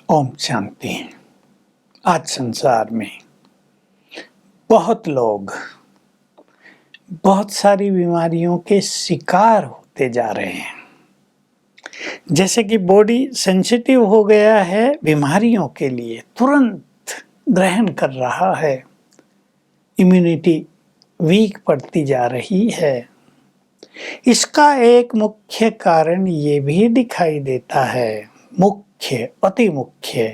ओम शांति। आज संसार में बहुत लोग बहुत सारी बीमारियों के शिकार होते जा रहे हैं। जैसे कि बॉडी सेंसिटिव हो गया है बीमारियों के लिए, तुरंत ग्रहण कर रहा है, इम्यूनिटी वीक पड़ती जा रही है। इसका एक मुख्य कारण ये भी दिखाई देता है, अति मुख्य,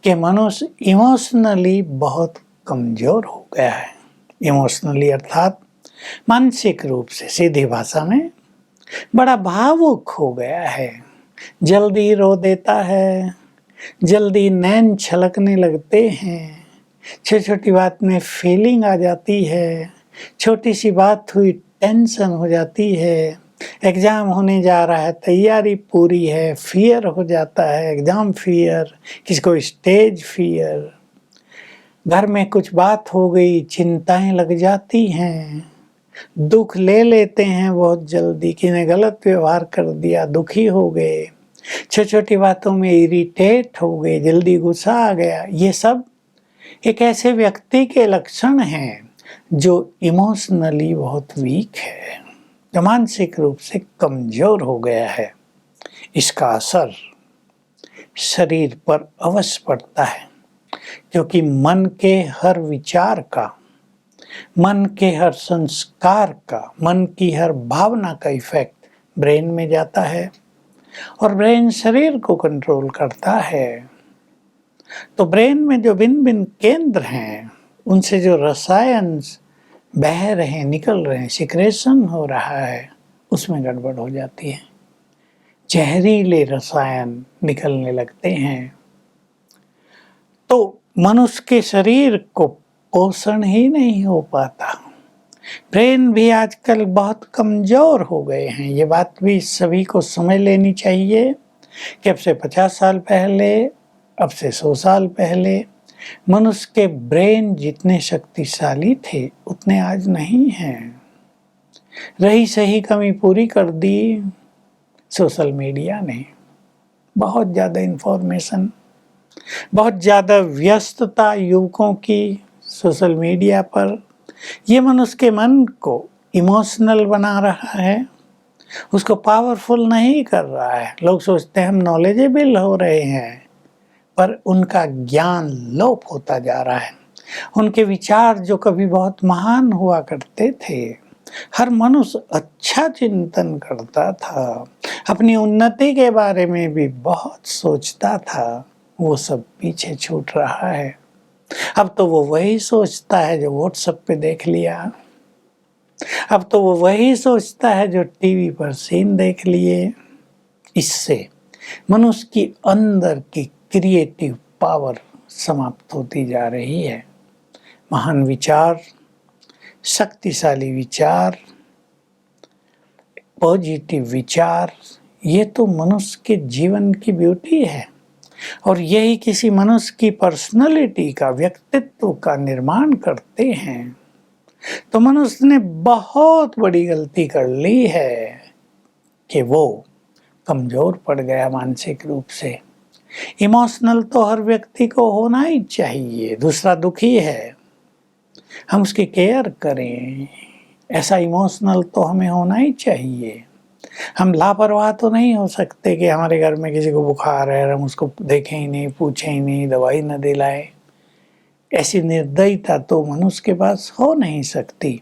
कि मनुष्य इमोशनली बहुत कमजोर हो गया है। इमोशनली अर्थात मानसिक रूप से, सीधी भाषा में बड़ा भावुक हो गया है। जल्दी रो देता है, जल्दी नैन छलकने लगते हैं, छोटी छोटी बात में फीलिंग आ जाती है, छोटी सी बात हुई टेंशन हो जाती है। एग्ज़ाम होने जा रहा है, तैयारी पूरी है, फियर हो जाता है, एग्ज़ाम फियर, किसी को स्टेज फियर, घर में कुछ बात हो गई, चिंताएं लग जाती हैं, दुख ले लेते हैं बहुत जल्दी, किसी ने गलत व्यवहार कर दिया, दुखी हो गए, छोटी छोटी बातों में इरिटेट हो गए, जल्दी गुस्सा आ गया। ये सब एक ऐसे व्यक्ति के लक्षण हैं जो इमोशनली बहुत वीक है, जो मानसिक रूप से कमजोर हो गया है। इसका असर शरीर पर अवश्य पड़ता है, क्योंकि मन के हर विचार का, मन के हर संस्कार का, मन की हर भावना का इफेक्ट ब्रेन में जाता है और ब्रेन शरीर को कंट्रोल करता है। तो ब्रेन में जो भिन्न भिन्न केंद्र हैं, उनसे जो रसायन बह रहे हैं, निकल रहे हैं, सिक्रेशन हो रहा है, उसमें गड़बड़ हो जाती है, जहरीले रसायन निकलने लगते हैं। तो मनुष्य के शरीर को पोषण ही नहीं हो पाता। ब्रेन भी आजकल बहुत कमजोर हो गए हैं। ये बात भी सभी को समझ लेनी चाहिए कि अब से 50 साल पहले, अब से 100 साल पहले मनुष्य के ब्रेन जितने शक्तिशाली थे उतने आज नहीं हैं। रही सही कमी पूरी कर दी सोशल मीडिया ने। बहुत ज़्यादा इन्फॉर्मेशन, बहुत ज़्यादा व्यस्तता युवकों की सोशल मीडिया पर, ये मनुष्य के मन को इमोशनल बना रहा है, उसको पावरफुल नहीं कर रहा है। लोग सोचते हैं हम नॉलेजेबल हो रहे हैं, पर उनका ज्ञान लोप होता जा रहा है। उनके विचार जो कभी बहुत महान हुआ करते थे, हर मनुष्य अच्छा चिंतन करता था, अपनी उन्नति के बारे में भी बहुत सोचता था, वो सब पीछे छूट रहा है। अब तो वो वही सोचता है जो व्हाट्सएप पे देख लिया, अब तो वो वही सोचता है जो टीवी पर सीन देख लिए। इससे मनुष्य की अंदर की क्रिएटिव पावर समाप्त होती जा रही है। महान विचार, शक्तिशाली विचार, पॉजिटिव विचार, ये तो मनुष्य के जीवन की ब्यूटी है और यही किसी मनुष्य की पर्सनालिटी का, व्यक्तित्व का निर्माण करते हैं। तो मनुष्य ने बहुत बड़ी गलती कर ली है कि वो कमजोर पड़ गया मानसिक रूप से। इमोशनल तो हर व्यक्ति को होना ही चाहिए। दूसरा दुखी है, हम उसकी केयर करें, ऐसा इमोशनल तो हमें होना ही चाहिए। हम लापरवाह तो नहीं हो सकते कि हमारे घर में किसी को बुखार है और हम उसको देखें ही नहीं, पूछें ही नहीं, दवाई न दिलाएं। ऐसी निर्दयता तो मनुष्य के पास हो नहीं सकती।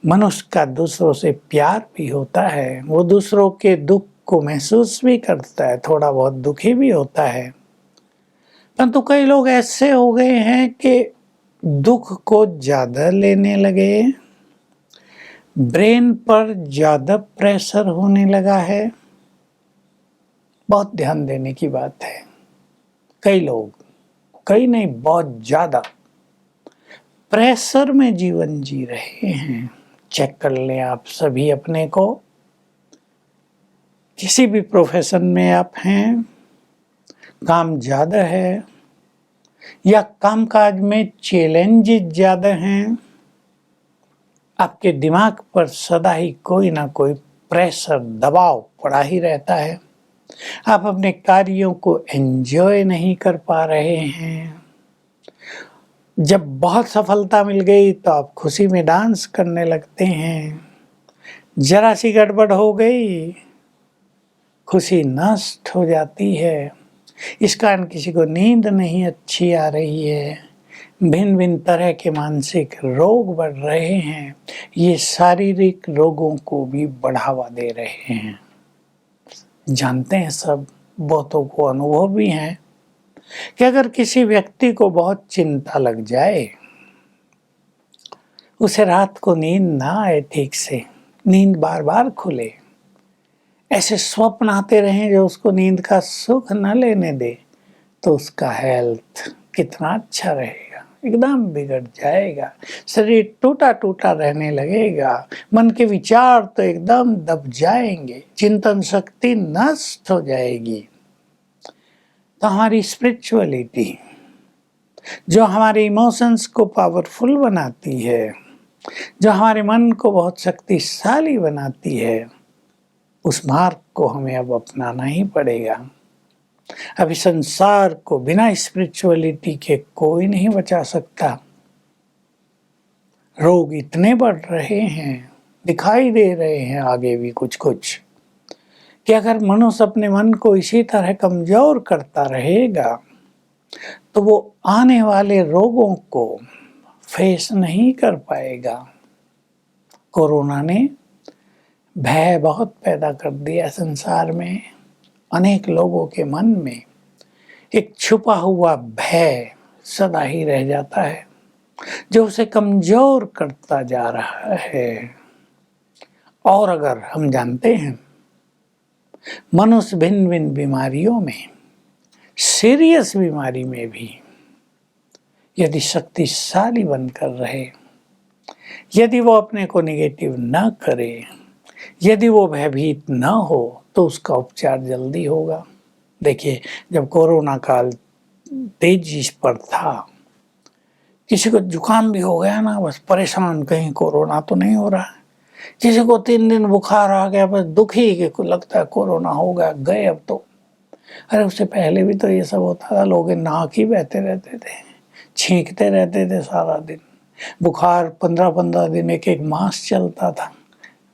मनुष्य का दूसरों से प्यार भी होता है, वो दूसरों के दुख को महसूस भी करता है, थोड़ा बहुत दुखी भी होता है। परंतु कई लोग ऐसे हो गए हैं कि दुख को ज़्यादा लेने लगे, ब्रेन पर ज़्यादा प्रेशर होने लगा है। बहुत ध्यान देने की बात है। कई लोग, कई नहीं, बहुत ज़्यादा प्रेशर में जीवन जी रहे हैं। चेक कर लें आप सभी अपने को, किसी भी प्रोफेशन में आप हैं, काम ज़्यादा है या कामकाज में चैलेंजेस ज़्यादा हैं, आपके दिमाग पर सदा ही कोई ना कोई प्रेशर, दबाव पड़ा ही रहता है। आप अपने कार्यों को एंजॉय नहीं कर पा रहे हैं। जब बहुत सफलता मिल गई तो आप खुशी में डांस करने लगते हैं। जरा सी गड़बड़ हो गई, खुशी नष्ट हो जाती है। इस कारण किसी को नींद नहीं अच्छी आ रही है। भिन्न भिन्न तरह के मानसिक रोग बढ़ रहे हैं। ये शारीरिक रोगों को भी बढ़ावा दे रहे हैं। जानते हैं सब, बहुतों को अनुभव भी है कि अगर किसी व्यक्ति को बहुत चिंता लग जाए, उसे रात को नींद ना आए ठीक से, नींद बार बार खुले, ऐसे स्वप्न आते रहें जो उसको नींद का सुख न लेने दे, तो उसका हेल्थ कितना अच्छा रहेगा, एकदम बिगड़ जाएगा। शरीर टूटा टूटा रहने लगेगा, मन के विचार तो एकदम दब जाएंगे, चिंतन शक्ति नष्ट हो जाएगी। तो हमारी स्पिरिचुअलिटी जो हमारे इमोशंस को पावरफुल बनाती है, जो हमारे मन को बहुत शक्तिशाली बनाती है, उस मार्ग को हमें अब अपनाना ही पड़ेगा। अभी संसार को बिना स्पिरिचुअलिटी के कोई नहीं बचा सकता। रोग इतने बढ़ रहे हैं, दिखाई दे रहे हैं आगे भी कुछ कुछ, कि अगर मनुष्य अपने मन को इसी तरह कमजोर करता रहेगा तो वो आने वाले रोगों को फेस नहीं कर पाएगा। कोरोना ने भय बहुत पैदा कर दिया संसार में। अनेक लोगों के मन में एक छुपा हुआ भय सदा ही रह जाता है, जो उसे कमजोर करता जा रहा है। और अगर हम जानते हैं, मनुष्य भिन्न भिन्न बीमारियों में, सीरियस बीमारी में भी यदि शक्तिशाली बनकर रहे, यदि वो अपने को नेगेटिव न करे, यदि वो भयभीत न हो, तो उसका उपचार जल्दी होगा। देखिए, जब कोरोना काल तेजी पर था, किसी को जुकाम भी हो गया ना, बस परेशान, कहीं कोरोना तो नहीं हो रहा है। किसी को 3 दिन बुखार आ गया, बस दुखी कि लगता है कोरोना हो गया, गए अब तो। अरे उससे पहले भी तो ये सब होता था, लोग नाक ही बहते रहते थे, छींकते रहते थे सारा दिन, बुखार 15-15 दिन, एक मास चलता था,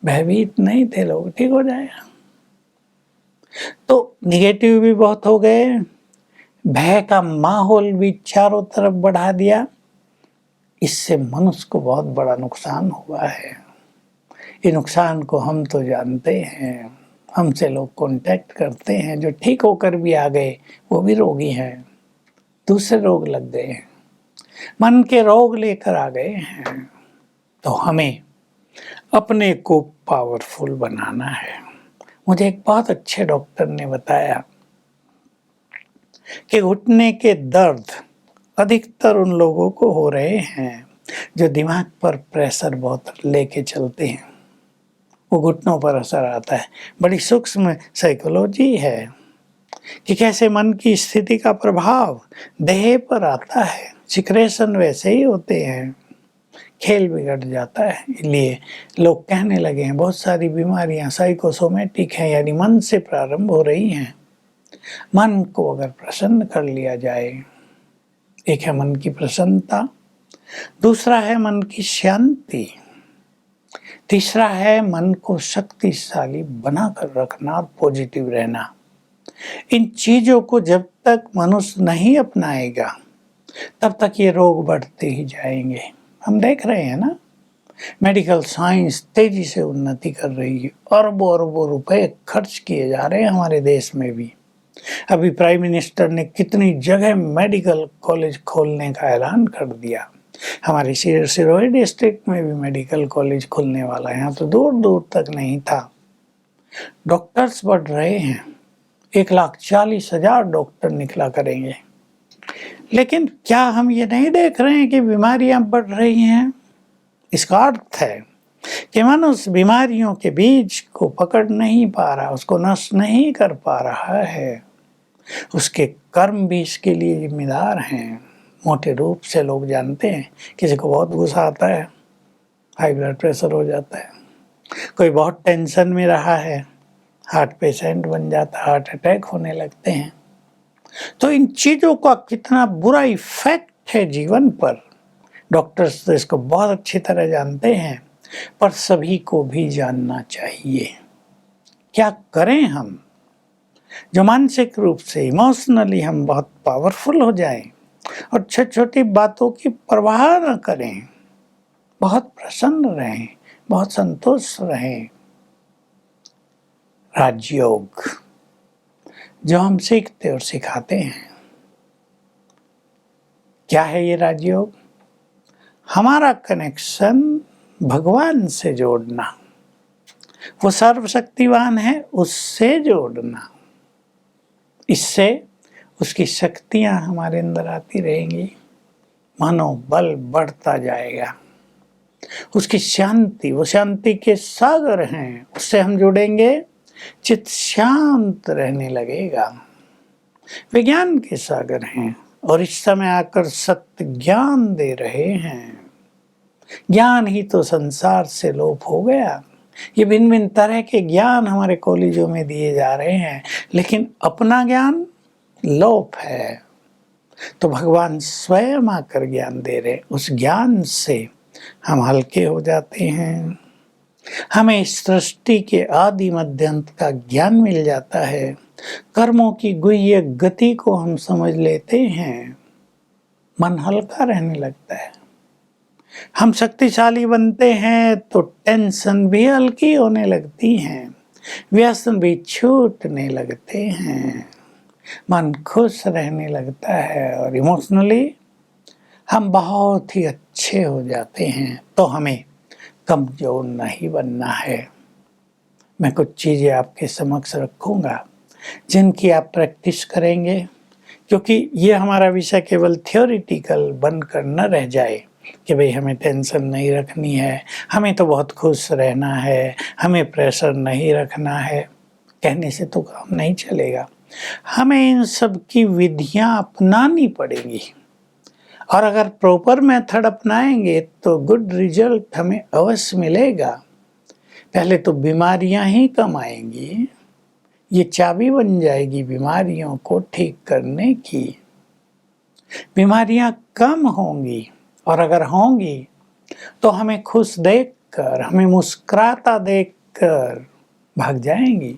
भयभीत नहीं थे लोग, ठीक हो जाएगा। तो निगेटिव भी बहुत हो गए, भय का माहौल भी चारों तरफ बढ़ा दिया। इससे मनुष्य को बहुत बड़ा नुकसान हुआ है। ये नुकसान को हम तो जानते हैं, हमसे लोग कांटेक्ट करते हैं, जो ठीक होकर भी आ गए वो भी रोगी हैं, दूसरे रोग लग गए हैं, मन के रोग लेकर आ गए हैं। तो हमें अपने को पावरफुल बनाना है। मुझे एक बहुत अच्छे डॉक्टर ने बताया कि घुटने के दर्द अधिकतर उन लोगों को हो रहे हैं जो दिमाग पर प्रेशर बहुत लेके चलते हैं, वो घुटनों पर असर आता है। बड़ी सूक्ष्म साइकोलॉजी है कि कैसे मन की स्थिति का प्रभाव देह पर आता है। सिक्रेशन वैसे ही होते हैं, खेल बिगड़ जाता है। इसलिए लोग कहने लगे हैं बहुत सारी बीमारियां साइकोसोमेटिक हैं, यानी मन से प्रारंभ हो रही हैं। मन को अगर प्रसन्न कर लिया जाए, एक है मन की प्रसन्नता, दूसरा है मन की शांति, तीसरा है मन को शक्तिशाली बनाकर रखना और पॉजिटिव रहना। इन चीजों को जब तक मनुष्य नहीं अपनाएगा, तब तक ये रोग बढ़ते ही जाएंगे। हम देख रहे हैं ना, मेडिकल साइंस तेजी से उन्नति कर रही है, अरबों अरबों रुपए खर्च किए जा रहे हैं हमारे देश में भी। अभी प्राइम मिनिस्टर ने कितनी जगह मेडिकल कॉलेज खोलने का ऐलान कर दिया। हमारे सिरोही डिस्ट्रिक्ट में भी मेडिकल कॉलेज खुलने वाला है, यहाँ तो दूर दूर तक नहीं था। डॉक्टर्स बढ़ रहे हैं, 1,40,000 डॉक्टर निकला करेंगे। लेकिन क्या हम ये नहीं देख रहे हैं कि बीमारियां बढ़ रही हैं? इसका अर्थ है कि मनुष्य बीमारियों के बीज को पकड़ नहीं पा रहा, उसको नष्ट नहीं कर पा रहा है। उसके कर्म भी इसके लिए जिम्मेदार हैं। मोटे रूप से लोग जानते हैं, किसी को बहुत गुस्सा आता है, हाई ब्लड प्रेशर हो जाता है, कोई बहुत टेंशन में रहा है, हार्ट पेशेंट बन जाता, हार्ट अटैक होने लगते हैं। तो इन चीज़ों का कितना बुरा इफेक्ट है जीवन पर, डॉक्टर्स तो इसको बहुत अच्छी तरह जानते हैं, पर सभी को भी जानना चाहिए। क्या करें हम जो मानसिक रूप से, इमोशनली हम बहुत पावरफुल हो जाएं और छोटी छोटी बातों की परवाह न करें, बहुत प्रसन्न रहें, बहुत संतोष रहें। राजयोग जो हम सीखते और सिखाते हैं, क्या है ये राजयोग? हमारा कनेक्शन भगवान से जोड़ना, वो सर्वशक्तिवान है उससे जोड़ना। इससे उसकी शक्तियां हमारे अंदर आती रहेंगी, मनोबल बढ़ता जाएगा। उसकी शांति, वो शांति के सागर हैं, उससे हम जुड़ेंगे, चित्त शांत रहने लगेगा। विज्ञान के सागर हैं और इस समय आकर सत्य ज्ञान दे रहे हैं। ज्ञान ही तो संसार से लोप हो गया। ये भिन्न भिन्न तरह के ज्ञान हमारे कॉलेजों में दिए जा रहे हैं, लेकिन अपना ज्ञान लोप है। तो भगवान स्वयं आकर ज्ञान दे रहे, उस ज्ञान से हम हल्के हो जाते हैं। हमें सृष्टि के आदि मध्य अंत का ज्ञान मिल जाता है। कर्मों की गुह्य गति को हम समझ लेते हैं, मन हल्का रहने लगता है। हम शक्तिशाली बनते हैं तो टेंशन भी हल्की होने लगती हैं, व्यसन भी छूटने लगते हैं, मन खुश रहने लगता है और इमोशनली हम बहुत ही अच्छे हो जाते हैं। तो हमें कमजोर नहीं बनना है। मैं कुछ चीज़ें आपके समक्ष रखूंगा जिनकी आप प्रैक्टिस करेंगे, क्योंकि ये हमारा विषय केवल थ्योरिटिकल बनकर न रह जाए कि भाई हमें टेंशन नहीं रखनी है, हमें तो बहुत खुश रहना है, हमें प्रेशर नहीं रखना है। कहने से तो काम नहीं चलेगा। हमें इन सब की विधियां अपनानी पड़ेंगी और अगर प्रॉपर मेथड अपनाएंगे तो गुड रिजल्ट हमें अवश्य मिलेगा। पहले तो बीमारियां ही कम आएंगी, ये चाबी बन जाएगी बीमारियों को ठीक करने की। बीमारियां कम होंगी और अगर होंगी तो हमें खुश देखकर, हमें मुस्कुराता देखकर भाग जाएंगी।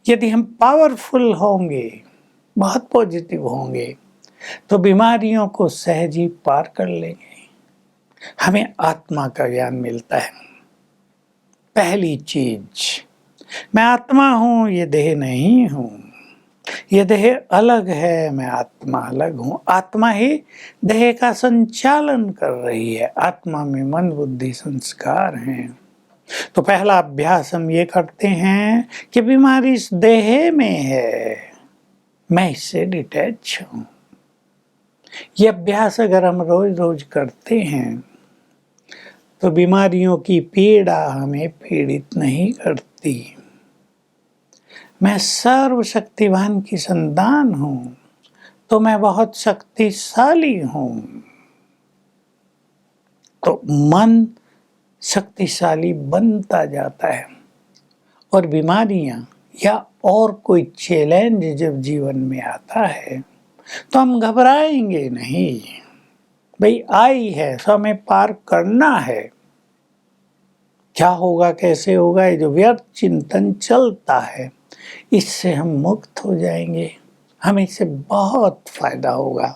यदि हम पावरफुल होंगे, बहुत पॉजिटिव होंगे, तो बीमारियों को सहज ही पार कर लेंगे। हमें आत्मा का ज्ञान मिलता है। पहली चीज, मैं आत्मा हूं, ये देह नहीं हूं। ये देह अलग है, मैं आत्मा अलग हूं। आत्मा ही देह का संचालन कर रही है। आत्मा में मन बुद्धि संस्कार हैं। तो पहला अभ्यास हम ये करते हैं कि बीमारी इस देह में है, मैं इससे डिटैच हूं। ये अभ्यास अगर हम रोज रोज करते हैं तो बीमारियों की पीड़ा हमें पीड़ित नहीं करती। मैं सर्वशक्तिवान की संतान हूं, तो मैं बहुत शक्तिशाली हूं। तो मन शक्तिशाली बनता जाता है और बीमारियां या और कोई चैलेंज जब जीवन में आता है तो हम घबराएंगे नहीं। भाई आई है तो हमें पार करना है। क्या होगा, कैसे होगा, ये जो व्यर्थ चिंतन चलता है, इससे हम मुक्त हो जाएंगे। हमें इससे बहुत फायदा होगा।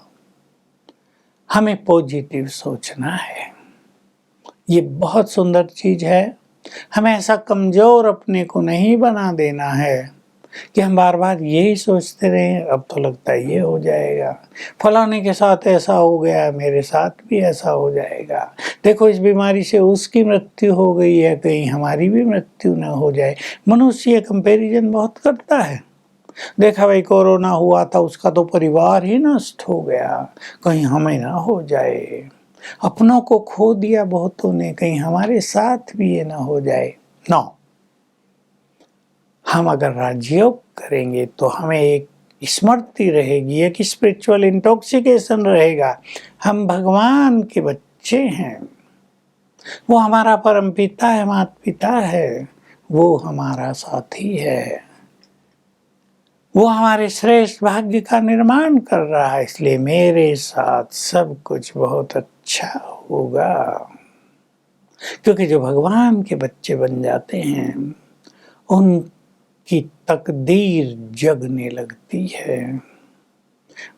हमें पॉजिटिव सोचना है, ये बहुत सुंदर चीज है। हमें ऐसा कमजोर अपने को नहीं बना देना है कि हम बार बार यही सोचते रहें, अब तो लगता है ये हो जाएगा, फलाने के साथ ऐसा हो गया, मेरे साथ भी ऐसा हो जाएगा, देखो इस बीमारी से उसकी मृत्यु हो गई है, कहीं हमारी भी मृत्यु न हो जाए। मनुष्य कंपैरिजन बहुत करता है। देखा भाई कोरोना हुआ था, उसका तो परिवार ही नष्ट हो गया, कहीं हमें ना हो जाए। अपनों को खो दिया बहुतों ने, कहीं हमारे साथ भी ये ना हो जाए। नो, हम अगर राजयोग करेंगे तो हमें एक स्मृति रहेगी, एक स्पिरिचुअल इंटॉक्सिकेशन रहेगा। हम भगवान के बच्चे हैं, वो हमारा परमपिता है, माता पिता है, वो हमारा साथी है, वो हमारे श्रेष्ठ भाग्य का निर्माण कर रहा है, इसलिए मेरे साथ सब कुछ बहुत अच्छा होगा। क्योंकि जो भगवान के बच्चे बन जाते हैं उनकी तकदीर जगने लगती है,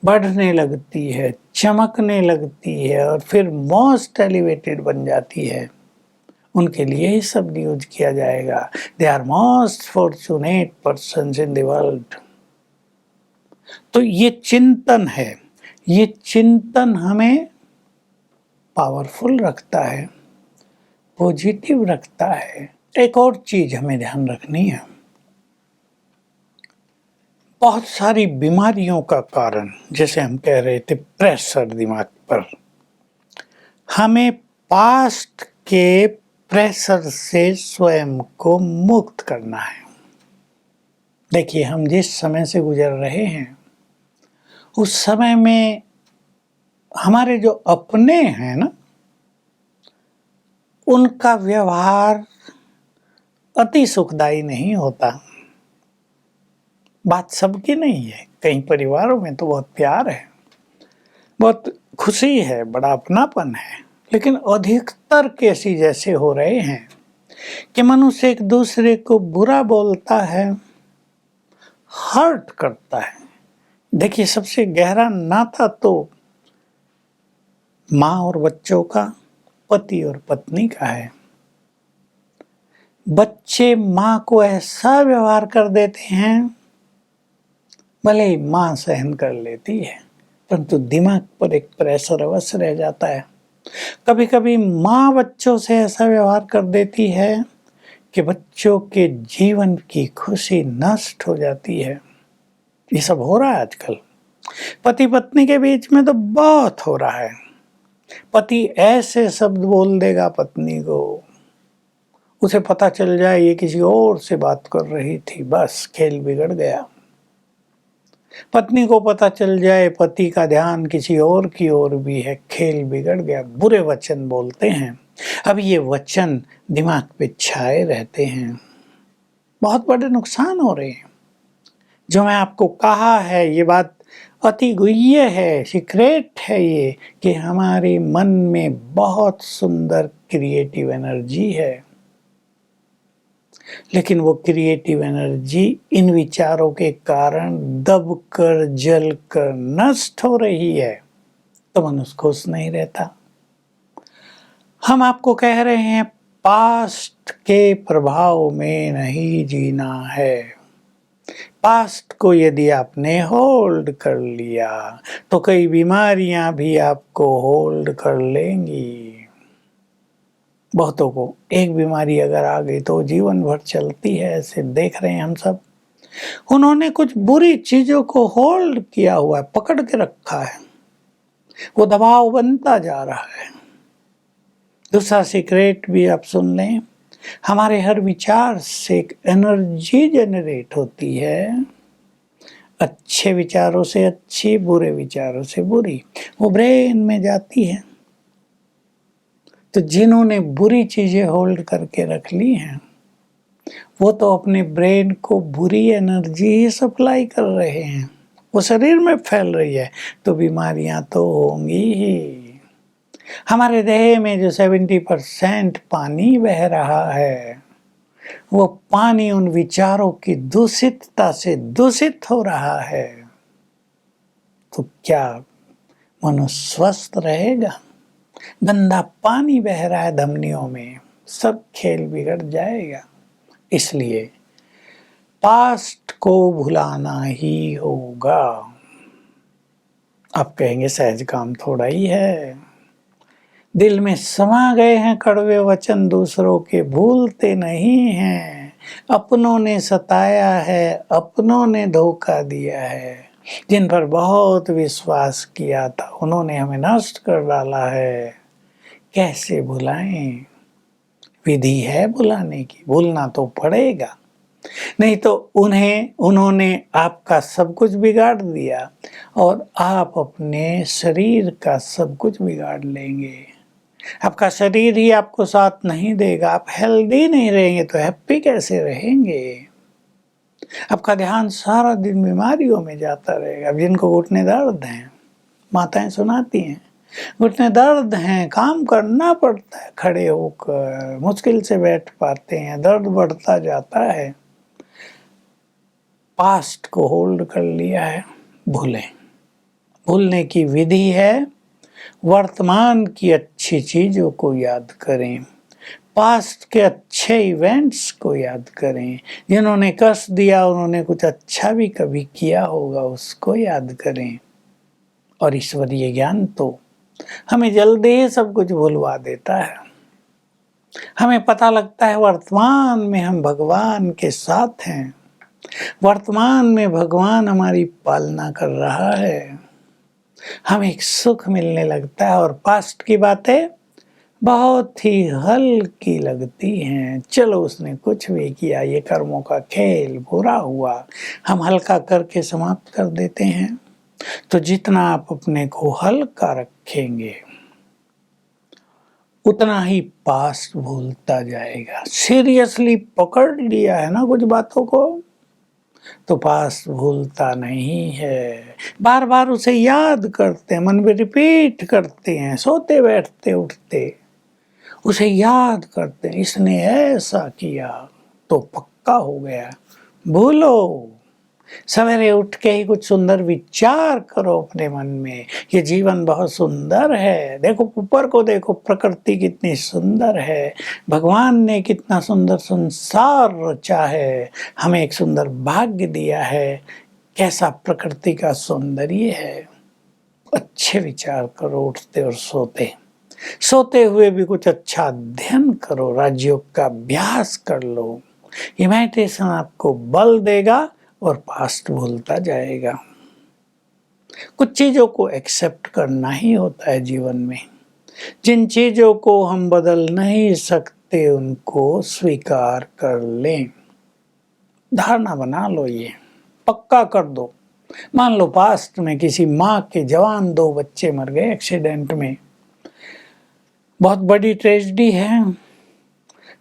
बढ़ने लगती है, चमकने लगती है और फिर मोस्ट एलिवेटेड बन जाती है। उनके लिए ही सब यूज किया जाएगा। They are most fortunate persons in the world. तो ये चिंतन है, ये चिंतन हमें पावरफुल रखता है, पॉजिटिव रखता है। एक और चीज हमें ध्यान रखनी है, बहुत सारी बीमारियों का कारण, जैसे हम कह रहे थे प्रेशर दिमाग पर, हमें पास्ट के प्रेशर से स्वयं को मुक्त करना है। देखिए, हम जिस समय से गुजर रहे हैं उस समय में हमारे जो अपने हैं ना, उनका व्यवहार अति सुखदायी नहीं होता। बात सबकी नहीं है, कई परिवारों में तो बहुत प्यार है, बहुत खुशी है, बड़ा अपनापन है, लेकिन अधिकतर केसेस जैसे हो रहे हैं कि मनुष्य एक दूसरे को बुरा बोलता है, हर्ट करता है। देखिए, सबसे गहरा नाता तो माँ और बच्चों का, पति और पत्नी का है। बच्चे माँ को ऐसा व्यवहार कर देते हैं, भले ही माँ सहन कर लेती है, परंतु दिमाग पर एक प्रेशर अवश्य रह जाता है। कभी कभी माँ बच्चों से ऐसा व्यवहार कर देती है कि बच्चों के जीवन की खुशी नष्ट हो जाती है। ये सब हो रहा है आजकल। पति पत्नी के बीच में तो बहुत हो रहा है। पति ऐसे शब्द बोल देगा पत्नी को, उसे पता चल जाए ये किसी और से बात कर रही थी, बस खेल बिगड़ गया। पत्नी को पता चल जाए पति का ध्यान किसी और की ओर भी है, खेल बिगड़ गया। बुरे वचन बोलते हैं। अब ये वचन दिमाग पे छाए रहते हैं, बहुत बड़े नुकसान हो रहे हैं। जो मैं आपको कहा है ये बात अति गुह्य है, सीक्रेट है ये, कि हमारे मन में बहुत सुंदर क्रिएटिव एनर्जी है, लेकिन वो क्रिएटिव एनर्जी इन विचारों के कारण दब कर जल कर नष्ट हो रही है, तो मनुष्य खुश नहीं रहता। हम आपको कह रहे हैं पास्ट के प्रभाव में नहीं जीना है। पास्ट को यदि आपने होल्ड कर लिया तो कई बीमारियां भी आपको होल्ड कर लेंगी। बहुतों को एक बीमारी अगर आ गई तो जीवन भर चलती है, ऐसे देख रहे हैं हम सब। उन्होंने कुछ बुरी चीजों को होल्ड किया हुआ है, पकड़ के रखा है, वो दबाव बनता जा रहा है। दूसरा सीक्रेट भी आप सुन लें, हमारे हर विचार से एक एनर्जी जनरेट होती है, अच्छे विचारों से अच्छी, बुरे विचारों से बुरी, वो ब्रेन में जाती है। तो जिन्होंने बुरी चीजें होल्ड करके रख ली हैं वो तो अपने ब्रेन को बुरी एनर्जी ही सप्लाई कर रहे हैं, वो शरीर में फैल रही है, तो बीमारियां तो होंगी ही। हमारे देह में जो 70% पानी बह रहा है, वो पानी उन विचारों की दूषितता से दूषित हो रहा है। तो क्या मनुष्य स्वस्थ रहेगा? गंदा पानी बह रहा है धमनियों में, सब खेल बिगड़ जाएगा। इसलिए पास्ट को भुलाना ही होगा। आप कहेंगे सहज काम थोड़ा ही है, दिल में समा गए हैं कड़वे वचन दूसरों के, भूलते नहीं हैं। अपनों ने सताया है, अपनों ने धोखा दिया है, जिन पर बहुत विश्वास किया था उन्होंने हमें नष्ट कर डाला है। कैसे भुलाएं? विधि है भुलाने की, भूलना तो पड़ेगा, नहीं तो उन्होंने आपका सब कुछ बिगाड़ दिया और आप अपने शरीर का सब कुछ बिगाड़ लेंगे। आपका शरीर ही आपको साथ नहीं देगा, आप हेल्दी नहीं रहेंगे तो हैप्पी कैसे रहेंगे? आपका ध्यान सारा दिन बीमारियों में जाता रहेगा। अब जिनको घुटने दर्द हैं, माताएं सुनाती हैं, घुटने दर्द हैं, काम करना पड़ता है खड़े होकर, मुश्किल से बैठ पाते हैं, दर्द बढ़ता जाता है। पास्ट को होल्ड कर लिया है, भूलें। भूलने की विधि है, वर्तमान की अच्छी चीजों को याद करें, पास्ट के अच्छे इवेंट्स को याद करें, जिन्होंने कष्ट दिया उन्होंने कुछ अच्छा भी कभी किया होगा उसको याद करें। और ईश्वरीय ज्ञान तो हमें जल्दी ही सब कुछ भुलवा देता है। हमें पता लगता है वर्तमान में हम भगवान के साथ हैं, वर्तमान में भगवान हमारी पालना कर रहा है, हमें एक सुख मिलने लगता है और पास्ट की बातें बहुत ही हल्की लगती हैं। चलो उसने कुछ भी किया, ये कर्मों का खेल, बुरा हुआ, हम हल्का करके समाप्त कर देते हैं। तो जितना आप अपने को हल्का रखेंगे उतना ही पास्ट भूलता जाएगा। सीरियसली पकड़ लिया है ना कुछ बातों को तो पास्ट भूलता नहीं है। बार बार उसे याद करते हैं, मन में रिपीट करते हैं, सोते बैठते उठते उसे याद करते हैं, इसने ऐसा किया तो पक्का हो गया। भूलो, सवेरे उठ के ही कुछ सुंदर विचार करो अपने मन में, ये जीवन बहुत सुंदर है, देखो ऊपर को देखो, प्रकृति कितनी सुंदर है, भगवान ने कितना सुंदर संसार रचा है, हमें एक सुंदर भाग्य दिया है, कैसा प्रकृति का सौंदर्य है। अच्छे विचार करो उठते और सोते हुए भी कुछ अच्छा अध्ययन करो, राजयोग का अभ्यास कर लो। ये मेडिटेशन आपको बल देगा और पास्ट भूलता जाएगा। कुछ चीजों को एक्सेप्ट करना ही होता है जीवन में। जिन चीजों को हम बदल नहीं सकते उनको स्वीकार कर लें। धारणा बना लो, ये पक्का कर दो। मान लो पास्ट में किसी माँ के जवान 2 बच्चे मर गए एक्सीडेंट में, बहुत बड़ी ट्रेजेडी है।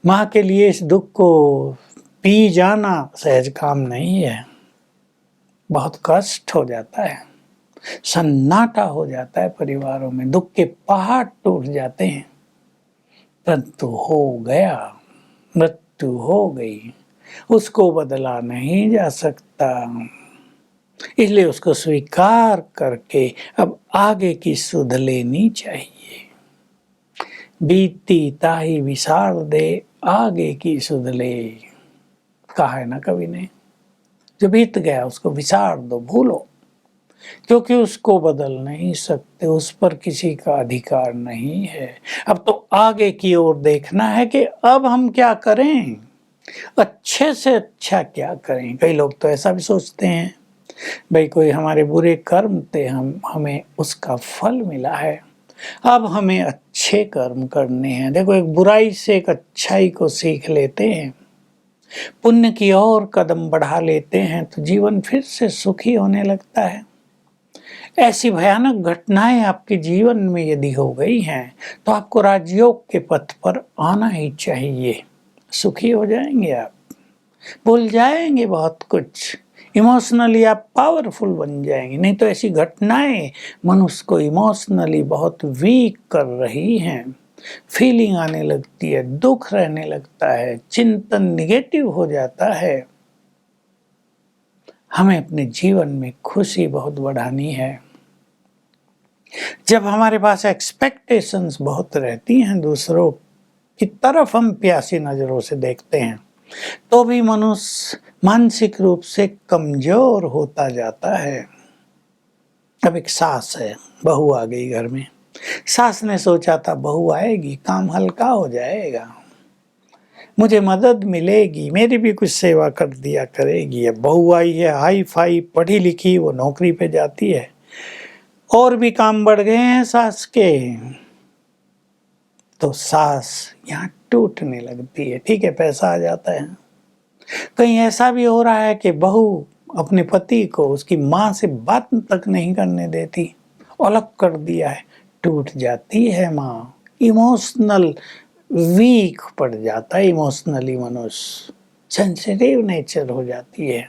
माँ के लिए इस दुख को पी जाना सहज काम नहीं है, बहुत कष्ट हो जाता है, सन्नाटा हो जाता है परिवारों में, दुख के पहाड़ टूट जाते हैं। परंतु हो गया, मृत्यु हो गई, उसको बदला नहीं जा सकता, इसलिए उसको स्वीकार करके अब आगे की सुध लेनी चाहिए। बीती ताही विसार दे, आगे की सुध ले, कहा है ना कवि ने। जो बीत गया उसको विसार दो, भूलो, क्योंकि उसको बदल नहीं सकते, उस पर किसी का अधिकार नहीं है। अब तो आगे की ओर देखना है कि अब हम क्या करें, अच्छे से अच्छा क्या करें। कई लोग तो ऐसा भी सोचते हैं, भाई कोई हमारे बुरे कर्म थे, हमें उसका फल मिला है, अब हमें अच्छे कर्म करने हैं। देखो, एक बुराई से एक अच्छाई को सीख लेते हैं, पुण्य की ओर कदम बढ़ा लेते हैं तो जीवन फिर से सुखी होने लगता है। ऐसी भयानक घटनाएं आपके जीवन में यदि हो गई हैं तो आपको राजयोग के पथ पर आना ही चाहिए। सुखी हो जाएंगे आप, भूल जाएंगे बहुत कुछ, इमोशनली आप पावरफुल बन जाएंगे। नहीं तो ऐसी घटनाएं मनुष्य को इमोशनली बहुत वीक कर रही हैं, फीलिंग आने लगती है, दुख रहने लगता है, चिंतन निगेटिव हो जाता है। हमें अपने जीवन में खुशी बहुत बढ़ानी है। जब हमारे पास एक्सपेक्टेशंस बहुत रहती हैं, दूसरों की तरफ हम प्यासी नजरों से देखते हैं, तो भी मनुष्य मानसिक रूप से कमजोर होता जाता है। अब एक सास है, बहू आ गई घर में, सास ने सोचा था बहू आएगी काम हल्का हो जाएगा, मुझे मदद मिलेगी, मेरी भी कुछ सेवा कर दिया करेगी। अब बहू आई है, हाई फाई पढ़ी लिखी, वो नौकरी पे जाती है, और भी काम बढ़ गए हैं सास के, तो सास यहाँ टूटने लगती है। ठीक है, पैसा आ जाता है। कहीं ऐसा भी हो रहा है कि बहू अपने पति को उसकी माँ से बात तक नहीं करने देती, अलग कर दिया है, टूट जाती है माँ। इमोशनल वीक पड़ जाता है, इमोशनली मनुष्य सेंसिटिव नेचर हो जाती है।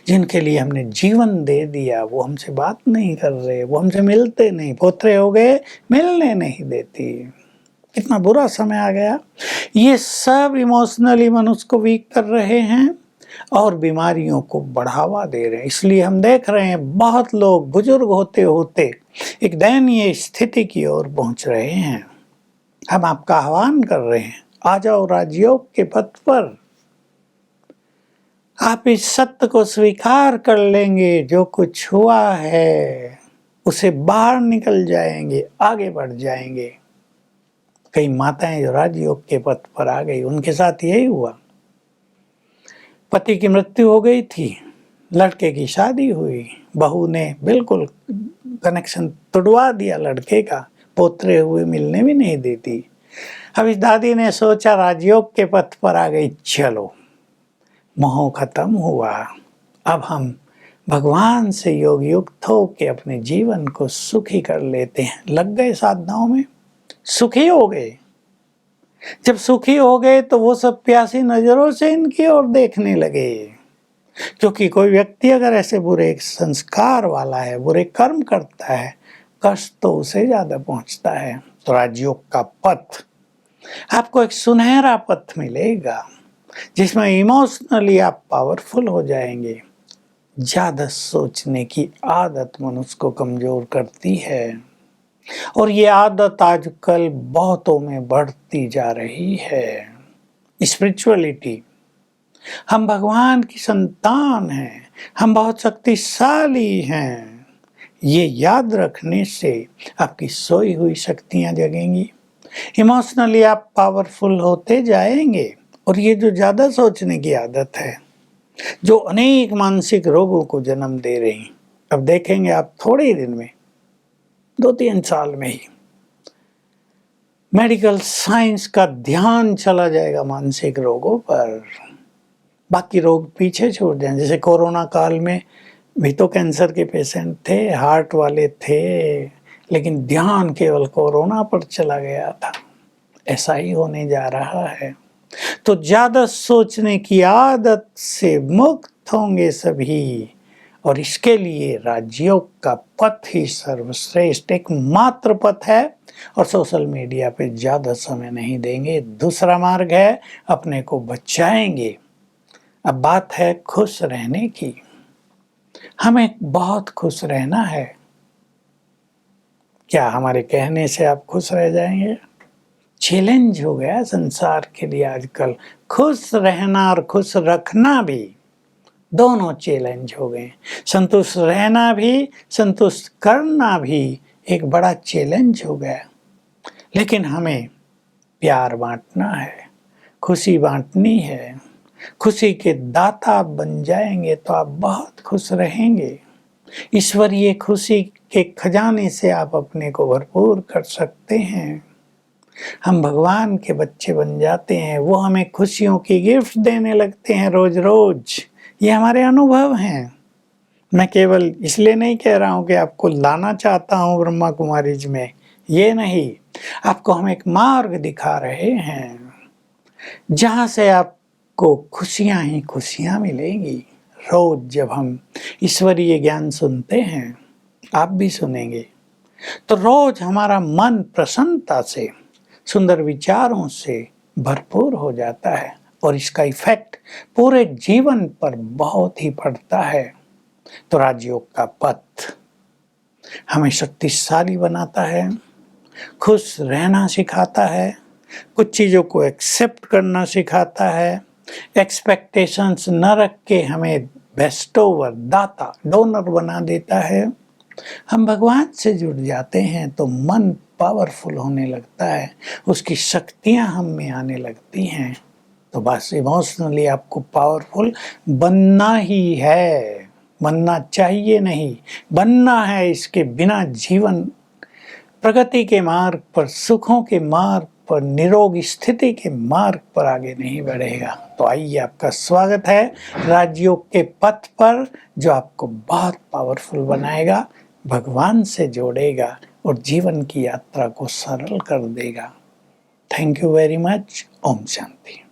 जिनके लिए हमने जीवन दे दिया वो हमसे बात नहीं कर रहे, वो हमसे मिलते नहीं, पोतरे हो गए मिलने नहीं देती। कितना बुरा समय आ गया। ये सब इमोशनली मनुष्य को वीक कर रहे हैं और बीमारियों को बढ़ावा दे रहे हैं। इसलिए हम देख रहे हैं बहुत लोग बुजुर्ग होते होते एक दयनीय स्थिति की ओर पहुंच रहे हैं। हम आपका आह्वान कर रहे हैं, आ जाओ राजयोग के पथ पर। आप इस सत्य को स्वीकार कर लेंगे, जो कुछ हुआ है उसे बाहर निकल जाएंगे, आगे बढ़ जाएंगे। कई माताएं जो राजयोग के पथ पर आ गई, उनके साथ यही हुआ। पति की मृत्यु हो गई थी, लड़के की शादी हुई, बहू ने बिल्कुल कनेक्शन तोड़वा दिया लड़के का, पोतरे हुए मिलने भी नहीं देती। अब इस दादी ने सोचा राजयोग के पथ पर आ गई, चलो मोह खत्म हुआ, अब हम भगवान से योग युक्त हो के अपने जीवन को सुखी कर लेते हैं। लग गए साधनाओं में, सुखी हो गए। जब सुखी हो गए तो वो सब प्यासी नजरों से इनकी ओर देखने लगे, क्योंकि कोई व्यक्ति अगर ऐसे बुरे संस्कार वाला है, बुरे कर्म करता है, कष्ट तो उसे ज्यादा पहुंचता है। तो राजयोग का पथ आपको एक सुनहरा पथ मिलेगा जिसमें इमोशनली आप पावरफुल हो जाएंगे। ज्यादा सोचने की आदत मनुष्य को कमजोर करती है और ये आदत आजकल बहुतों में बढ़ती जा रही है। स्पिरिचुअलिटी, हम भगवान की संतान हैं, हम बहुत शक्तिशाली हैं, ये याद रखने से आपकी सोई हुई शक्तियां जगेंगी। इमोशनली आप पावरफुल होते जाएंगे। और ये जो ज्यादा सोचने की आदत है, जो अनेक मानसिक रोगों को जन्म दे रही, अब देखेंगे आप थोड़े ही दिन में, 2-3 साल में ही मेडिकल साइंस का ध्यान चला जाएगा मानसिक रोगों पर। बाकी रोग पीछे छोड़ जाएं। जैसे कोरोना काल में भी तो कैंसर के पेशेंट थे, हार्ट वाले थे, लेकिन ध्यान केवल कोरोना पर चला गया था। ऐसा ही होने जा रहा है। तो ज्यादा सोचने की आदत से मुक्त होंगे सभी, और इसके लिए राजयोग का पथ ही सर्वश्रेष्ठ एकमात्र पथ है। और सोशल मीडिया पे ज्यादा समय नहीं देंगे। दूसरा मार्ग है, अपने को बचाएंगे। अब बात है खुश रहने की। हमें बहुत खुश रहना है। क्या हमारे कहने से आप खुश रह जाएंगे? चैलेंज हो गया संसार के लिए आजकल। खुश रहना और खुश रखना भी, दोनों चैलेंज हो गए। संतुष्ट रहना भी, संतुष्ट करना भी एक बड़ा चैलेंज हो गया। लेकिन हमें प्यार बांटना है, खुशी बांटनी है। खुशी के दाता आप बन जाएंगे तो आप बहुत खुश रहेंगे। ईश्वरीय खुशी के खजाने से आप अपने को भरपूर कर सकते हैं। हम भगवान के बच्चे बन जाते हैं, वो हमें खुशियों की गिफ्ट देने लगते हैं रोज रोज। ये हमारे अनुभव हैं। मैं केवल इसलिए नहीं कह रहा हूँ कि आपको लाना चाहता हूँ ब्रह्मा कुमारीज में, ये नहीं। आपको हम एक मार्ग दिखा रहे हैं जहाँ से आपको खुशियाँ ही खुशियाँ मिलेंगी। रोज जब हम ईश्वरीय ज्ञान सुनते हैं, आप भी सुनेंगे, तो रोज हमारा मन प्रसन्नता से, सुंदर विचारों से भरपूर हो जाता है और इसका इफेक्ट पूरे जीवन पर बहुत ही पड़ता है। तो राजयोग का पथ हमें शक्तिशाली बनाता है, खुश रहना सिखाता है, कुछ चीज़ों को एक्सेप्ट करना सिखाता है, एक्सपेक्टेशंस न रख के हमें बेस्टोवर, दाता, डोनर बना देता है। हम भगवान से जुड़ जाते हैं तो मन पावरफुल होने लगता है, उसकी शक्तियां हम में आने लगती हैं। तो बस इमोशनली आपको पावरफुल बनना ही है, बनना चाहिए नहीं, बनना है। इसके बिना जीवन प्रगति के मार्ग पर, सुखों के मार्ग पर, निरोग स्थिति के मार्ग पर आगे नहीं बढ़ेगा। तो आइए, आपका स्वागत है राजयोग के पथ पर, जो आपको बहुत पावरफुल बनाएगा, भगवान से जोड़ेगा और जीवन की यात्रा को सरल कर देगा। Thank you very much. ओम शांति।